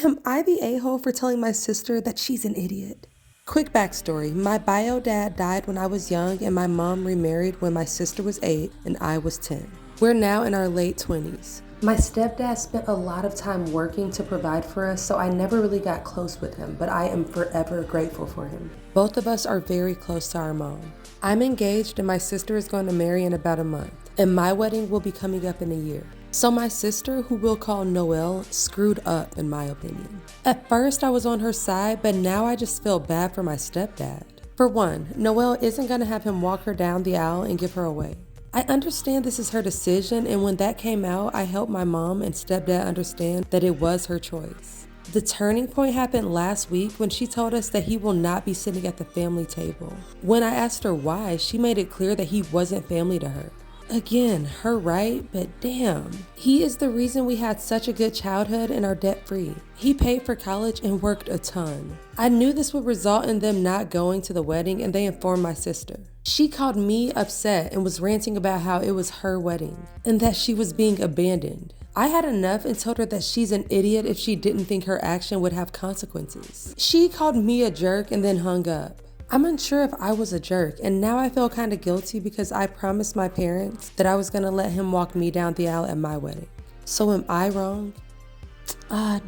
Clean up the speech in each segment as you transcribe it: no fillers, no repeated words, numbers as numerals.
Am I the a-hole for telling my sister that she's an idiot? Quick backstory, my bio dad died when I was young and my mom remarried when my sister was 8 and I was 10. We're now in our late 20s. My stepdad spent a lot of time working to provide for us, so I never really got close with him, but I am forever grateful for him. Both of us are very close to our mom. I'm engaged and my sister is going to marry in about a month, and my wedding will be coming up in a year. So my sister, who we'll call Noelle, screwed up in my opinion. At first I was on her side, but now I just feel bad for my stepdad. For one, Noelle isn't gonna have him walk her down the aisle and give her away. I understand this is her decision, and when that came out, I helped my mom and stepdad understand that it was her choice. The turning point happened last week when she told us that he will not be sitting at the family table. When I asked her why, she made it clear that he wasn't family to her. Again, her right, but damn. He is the reason we had such a good childhood and are debt free. He paid for college and worked a ton. I knew this would result in them not going to the wedding, and they informed my sister. She called me upset and was ranting about how it was her wedding and that she was being abandoned. I had enough and told her that she's an idiot if she didn't think her action would have consequences. She called me a jerk and then hung up. I'm unsure if I was a jerk, and now I feel kind of guilty because I promised my parents that I was going to let him walk me down the aisle at my wedding. So am I wrong?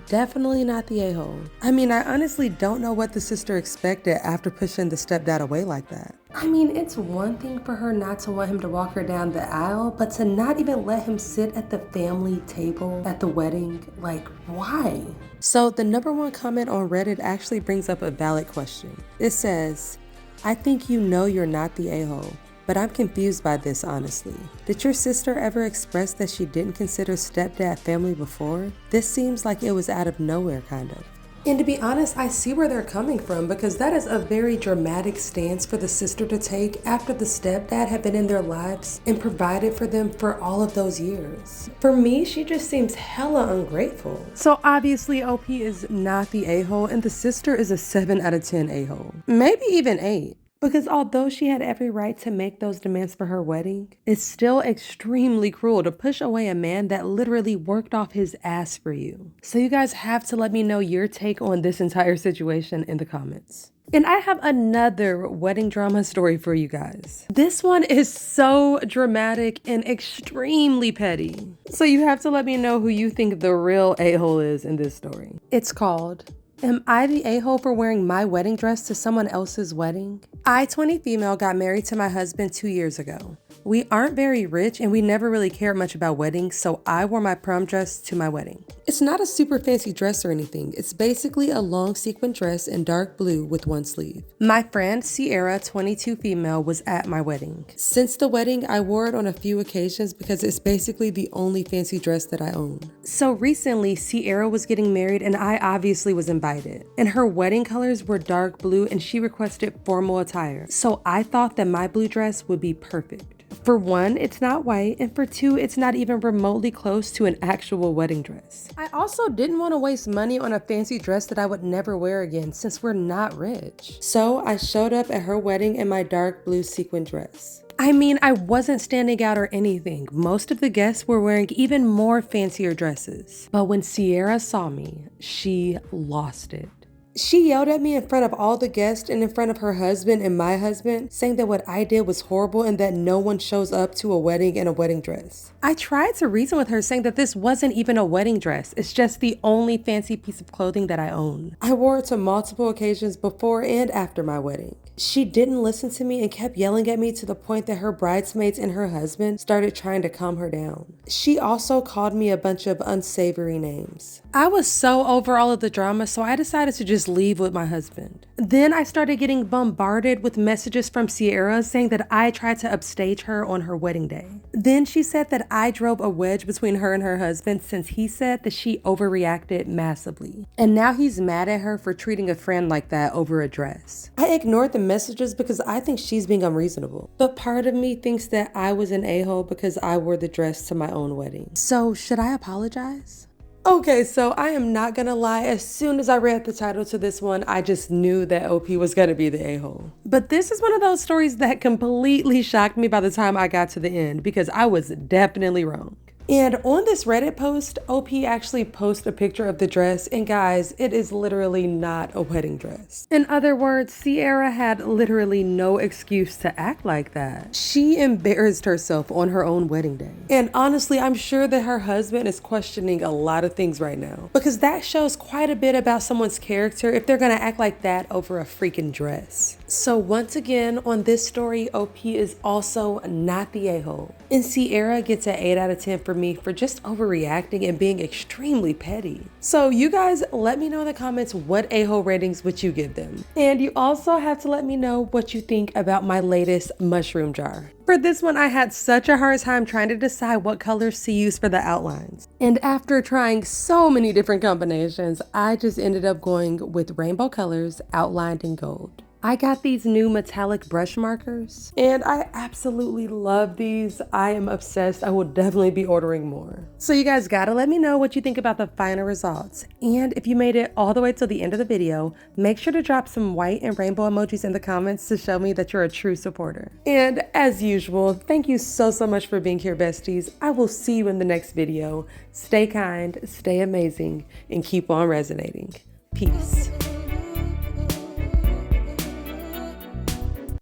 Definitely not the a-hole. I mean, I honestly don't know what the sister expected after pushing the stepdad away like that. I mean, it's one thing for her not to want him to walk her down the aisle, but to not even let him sit at the family table at the wedding, like, why? So the #1 comment on Reddit actually brings up a valid question. It says, I think you know you're not the a-hole, but I'm confused by this honestly. Did your sister ever express that she didn't consider stepdad family before? This seems like it was out of nowhere kind of. And to be honest, I see where they're coming from because that is a very dramatic stance for the sister to take after the stepdad had been in their lives and provided for them for all of those years. For me, she just seems hella ungrateful. So obviously OP is not the a-hole and the sister is a 7 out of 10 a-hole. Maybe even 8. Because although she had every right to make those demands for her wedding, it's still extremely cruel to push away a man that literally worked off his ass for you. So you guys have to let me know your take on this entire situation in the comments. And I have another wedding drama story for you guys. This one is so dramatic and extremely petty. So you have to let me know who you think the real a-hole is in this story. It's called, Am I the a-hole for wearing my wedding dress to someone else's wedding? I, 20 female, got married to my husband 2 years ago. We aren't very rich and we never really cared much about weddings, so I wore my prom dress to my wedding. It's not a super fancy dress or anything. It's basically a long sequin dress in dark blue with one sleeve. My friend Sierra, 22 female, was at my wedding. Since the wedding, I wore it on a few occasions because it's basically the only fancy dress that I own. So recently, Sierra was getting married and I obviously was invited. And her wedding colors were dark blue and she requested formal attire. So I thought that my blue dress would be perfect. For one, it's not white, and for two, it's not even remotely close to an actual wedding dress. I also didn't want to waste money on a fancy dress that I would never wear again since we're not rich. So I showed up at her wedding in my dark blue sequin dress. I mean, I wasn't standing out or anything. Most of the guests were wearing even more fancier dresses. But when Sierra saw me, she lost it. She yelled at me in front of all the guests and in front of her husband and my husband, saying that what I did was horrible and that no one shows up to a wedding in a wedding dress. I tried to reason with her, saying that this wasn't even a wedding dress. It's just the only fancy piece of clothing that I own. I wore it to multiple occasions before and after my wedding. She didn't listen to me and kept yelling at me to the point that her bridesmaids and her husband started trying to calm her down. She also called me a bunch of unsavory names. I was so over all of the drama, so I decided to just leave with my husband. Then I started getting bombarded with messages from Sierra saying that I tried to upstage her on her wedding day. Then she said that I drove a wedge between her and her husband since he said that she overreacted massively. And now he's mad at her for treating a friend like that over a dress. I ignored the messages because I think she's being unreasonable. But part of me thinks that I was an a-hole because I wore the dress to my own wedding. So should I apologize? Okay, so I am not gonna lie, as soon as I read the title to this one, I just knew that OP was gonna be the a-hole. But this is one of those stories that completely shocked me by the time I got to the end because I was definitely wrong. And on this Reddit post, OP actually posted a picture of the dress, and guys, it is literally not a wedding dress. In other words, Sierra had literally no excuse to act like that. She embarrassed herself on her own wedding day. And honestly, I'm sure that her husband is questioning a lot of things right now, because that shows quite a bit about someone's character if they're gonna act like that over a freaking dress. So once again, on this story, OP is also not the a-hole. And Sierra gets an 8 out of 10 for me for just overreacting and being extremely petty. So you guys, let me know in the comments what a-hole ratings would you give them. And you also have to let me know what you think about my latest mushroom jar. For this one, I had such a hard time trying to decide what colors to use for the outlines. And after trying so many different combinations, I just ended up going with rainbow colors outlined in gold. I got these new metallic brush markers, and I absolutely love these. I am obsessed. I will definitely be ordering more. So you guys gotta let me know what you think about the final results. And if you made it all the way till the end of the video, make sure to drop some white and rainbow emojis in the comments to show me that you're a true supporter. And as usual, thank you so much for being here, besties. I will see you in the next video. Stay kind, stay amazing, and keep on resonating. Peace.